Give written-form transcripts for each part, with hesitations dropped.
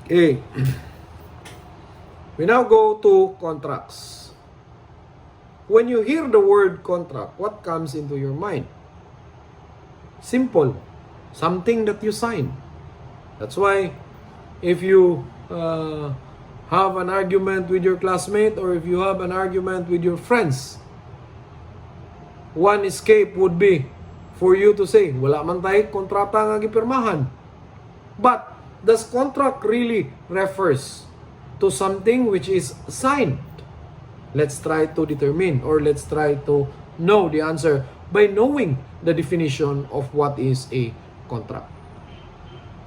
Okay. We now go to contracts. When you hear the word contract, what comes into your mind? Simple. Something that you sign. That's why if you have an argument with your classmate or if you have an argument with your friends, one escape would be for you to say, wala man tayo kontrata nga gipirmahan. But does contract really refers to something which is signed? Let's try to determine or let's try to know the answer by knowing the definition of what is a contract.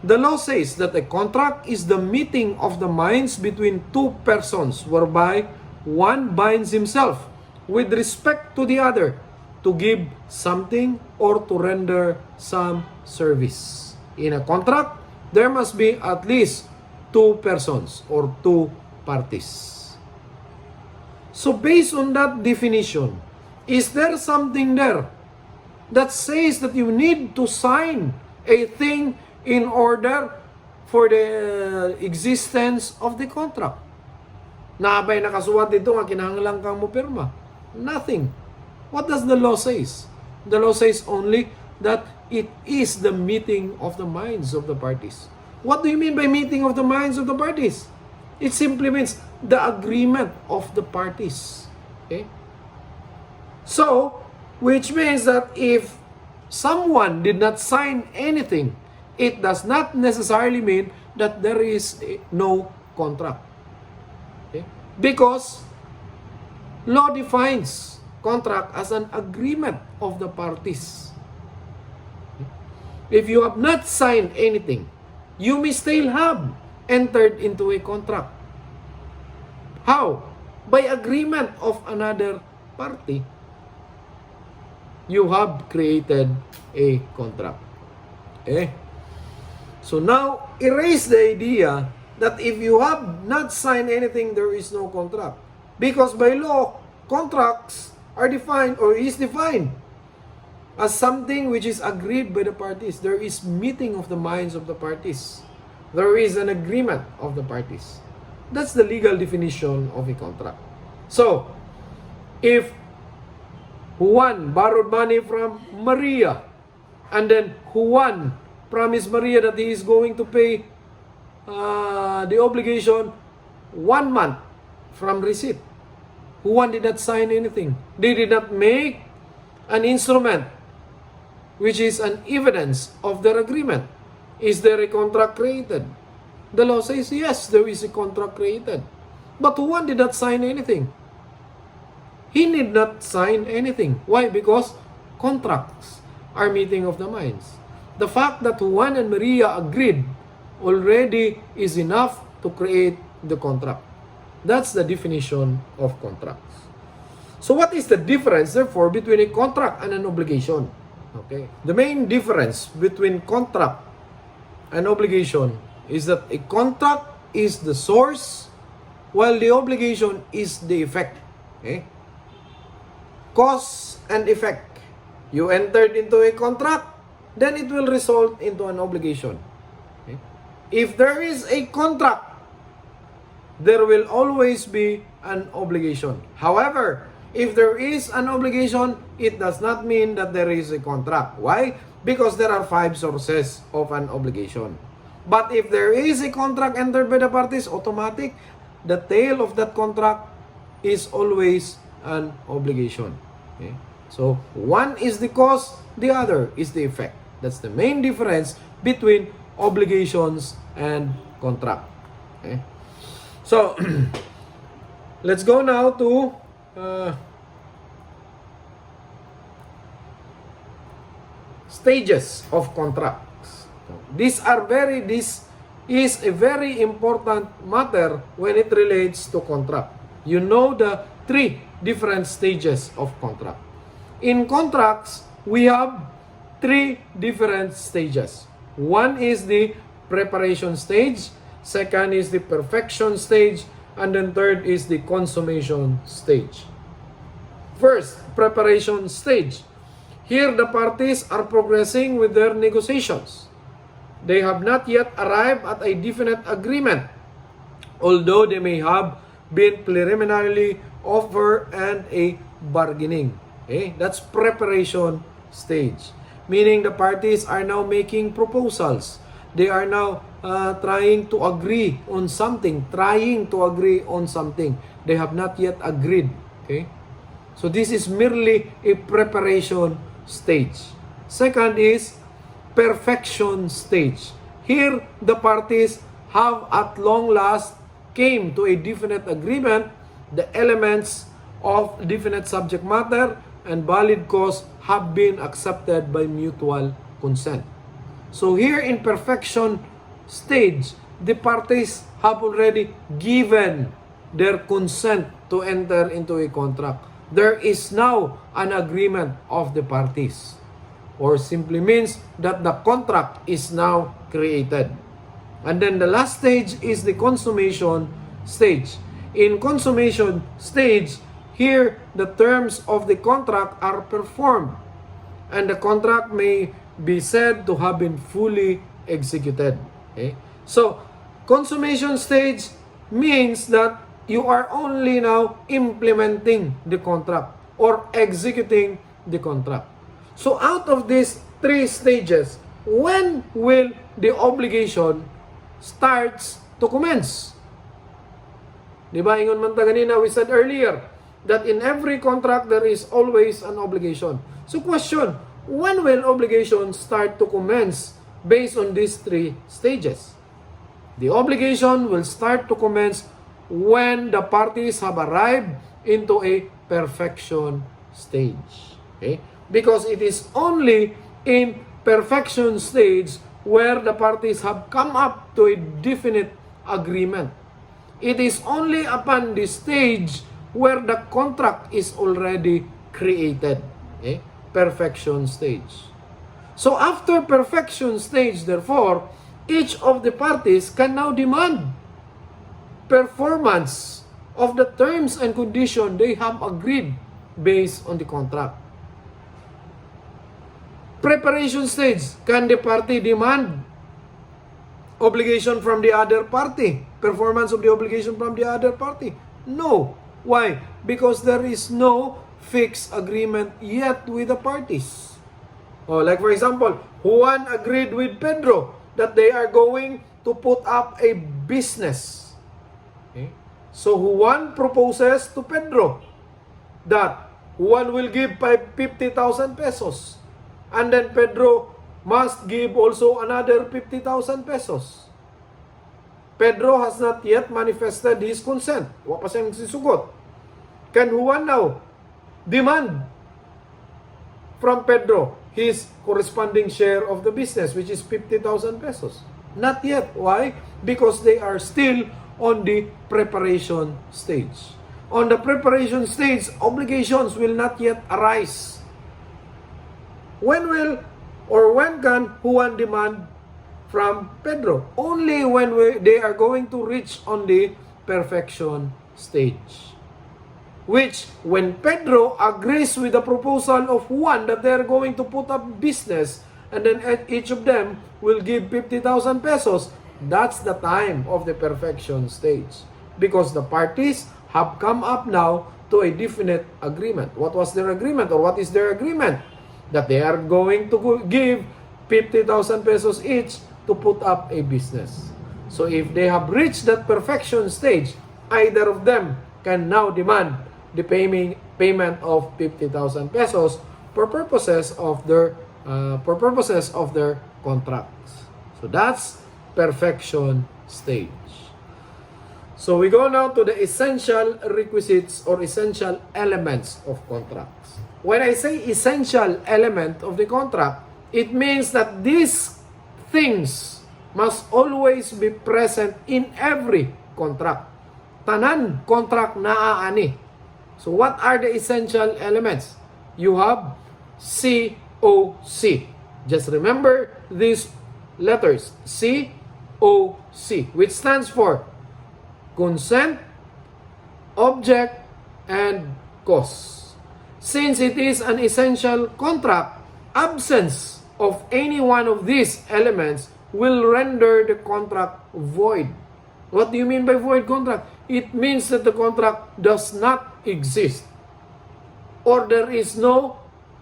The law says that a contract is the meeting of the minds between two persons whereby one binds himself with respect to the other to give something or to render some service. In a contract, there must be at least two persons or two parties. So based on that definition, is there something there that says that you need to sign a thing in order for the existence of the contract? Naabay nakasuwat dito nga kinahanglan kang mo pirma. Nothing. What does the law says? The law says only that it is the meeting of the minds of the parties. What do you mean by meeting of the minds of the parties? It simply means the agreement of the parties. Okay? So, which means that if someone did not sign anything, it does not necessarily mean that there is no contract. Okay? Because law defines contract as an agreement of the parties. If you have not signed anything, you may still have entered into a contract. How? By agreement of another party, you have created a contract. Okay? So now, erase the idea that if you have not signed anything, there is no contract. Because by law, contracts are defined or is defined as something which is agreed by the parties. There is meeting of the minds of the parties. There is an agreement of the parties. That's the legal definition of a contract. So, if Juan borrowed money from Maria, and then Juan promised Maria that he is going to pay the obligation 1 month from receipt, Juan did not sign anything. They did not make an instrument which is an evidence of their agreement. Is there a contract created? The law says yes, there is a contract created. But Juan did not sign anything. He need not sign anything. Why? Because contracts are meeting of the minds. The fact that Juan and Maria agreed already is enough to create the contract. That's the definition of contracts. So what is the difference, therefore, between a contract and an obligation? Okay. The main difference between contract and obligation is that a contract is the source while the obligation is the effect. Okay? Cause and effect. You entered into a contract, then it will result into an obligation. Okay? If there is a contract, there will always be an obligation. However, if there is an obligation, it does not mean that there is a contract. Why? Because there are 5 sources of an obligation. But if there is a contract entered by the parties, automatic, the tail of that contract is always an obligation. Okay? So, one is the cause, the other is the effect. That's the main difference between obligations and contract. Okay? So, let's go now to stages of contracts. This is a very important matter when it relates to contract. You know the 3 different stages of contract. In contracts, we have 3 different stages. One is the preparation stage, second is the perfection stage, and then third is the consummation stage. First, preparation stage. Here, the parties are progressing with their negotiations. they have not yet arrived at a definite agreement, although they may have been preliminarily offered and a bargaining. Okay? That's preparation stage. Meaning the parties are now making proposals. They are now trying to agree on something. They have not yet agreed. Okay? So this is merely a preparation stage. Second is perfection stage. Here, the parties have at long last came to a definite agreement. The elements of definite subject matter and valid cause have been accepted by mutual consent. So here in perfection stage, the parties have already given their consent to enter into a contract. There is now an agreement of the parties, or simply means that the contract is now created. And then the last stage is the consummation stage. In consummation stage, here the terms of the contract are performed, and the contract may be said to have been fully executed. Okay? So, consummation stage means that you are only now implementing the contract or executing the contract. So, out of these three stages, when will the obligation starts to commence? Diba, ingon man ta ganina, we said earlier that in every contract there is always an obligation. So question, when will obligation start to commence based on these three stages? The obligation will start to commence when the parties have arrived into a perfection stage. Okay? Because it is only in perfection stage where the parties have come up to a definite agreement. It is only upon this stage where the contract is already created. Okay? Perfection stage. So after perfection stage, therefore, each of the parties can now demand performance of the terms and conditions they have agreed based on the contract. Preparation stage, can the party demand obligation from the other party? Performance of the obligation from the other party? No. Why? Because there is no fixed agreement yet with the parties. Oh, like for example, Juan agreed with Pedro that they are going to put up a business. Okay? So Juan proposes to Pedro that Juan will give 50,000 pesos. And then Pedro must give also another 50,000 pesos. Pedro has not yet manifested his consent. Wa pa siyang sisugot. Can Juan now demand from Pedro his corresponding share of the business, which is 50,000 pesos? Not yet. Why? Because they are still on the preparation stage. On the preparation stage, obligations will not yet arise. When can Juan demand from Pedro? Only when they are going to reach on the perfection stage. Which, when Pedro agrees with the proposal of Juan that they are going to put up business, and then each of them will give 50,000 pesos, that's the time of the perfection stage. Because the parties have come up now to a definite agreement. What was their agreement, or what is their agreement? That they are going to give 50,000 pesos each to put up a business. So if they have reached that perfection stage, either of them can now demand the payment of 50,000 pesos for purposes of their contracts. So that's perfection stage. So we go now to the essential requisites or essential elements of contracts. When I say essential element of the contract, it means that these things must always be present in every contract. Tanan contract naaani. So what are the essential elements? You have COC. Just remember these letters. COC, which stands for consent, object, and cause. Since it is an essential contract, absence of any one of these elements will render the contract void. What do you mean by void contract? It means that the contract does not exist, or there is no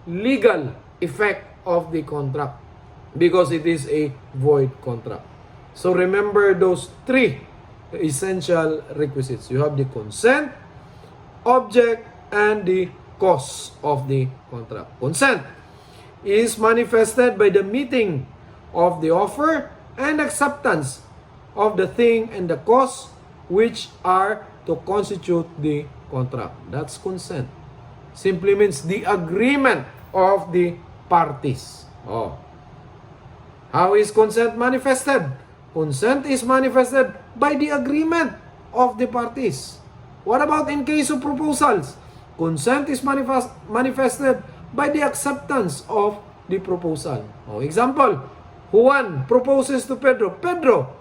legal effect of the contract because it is a void contract. So remember those three essential requisites. You have the consent, object, and the cause of the contract. Consent is manifested by the meeting of the offer and acceptance of the thing and the cause which are to constitute the contract. That's consent. Simply means the agreement of the parties. Oh. How is consent manifested? Consent is manifested by the agreement of the parties. What about in case of proposals? Consent is manifested by the acceptance of the proposal. Oh, example, Juan proposes to Pedro, Pedro,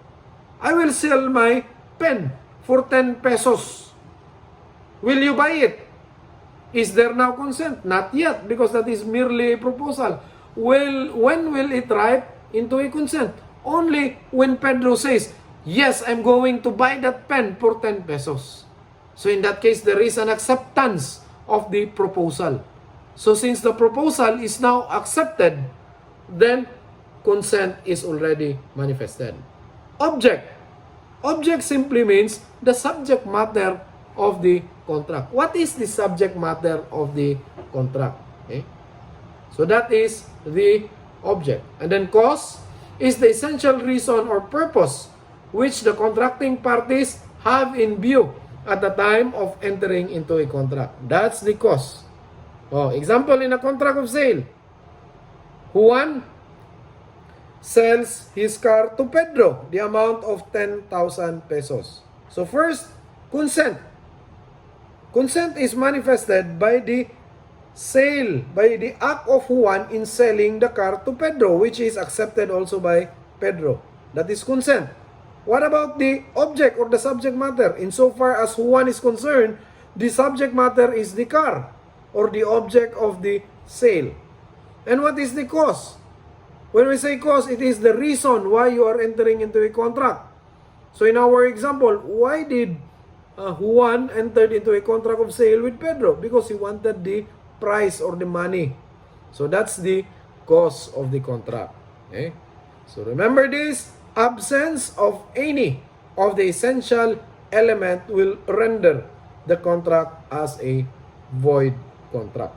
I will sell my pen for 10 pesos. Will you buy it? Is there now consent? Not yet, because that is merely a proposal. When will it ripe into a consent? Only when Pedro says, yes, I'm going to buy that pen for 10 pesos. So in that case, there is an acceptance of the proposal. So since the proposal is now accepted, then consent is already manifested. Object. Object simply means the subject matter of the contract. What is the subject matter of the contract? Okay? So that is the object. And then cause is the essential reason or purpose which the contracting parties have in view at the time of entering into a contract. That's the cause. Oh, example, in a contract of sale, Juan sells his car to Pedro, the amount of 10,000 pesos. So first, consent. Consent is manifested by the sale, by the act of Juan in selling the car to Pedro, which is accepted also by Pedro. That is consent. What about the object or the subject matter? Insofar as Juan is concerned, the subject matter is the car or the object of the sale. And what is the cause? When we say cause, it is the reason why you are entering into a contract. So in our example, why did Juan entered into a contract of sale with Pedro? Because he wanted the price or the money. So that's the cause of the contract. Okay? So remember this, absence of any of the essential element will render the contract as a void contract.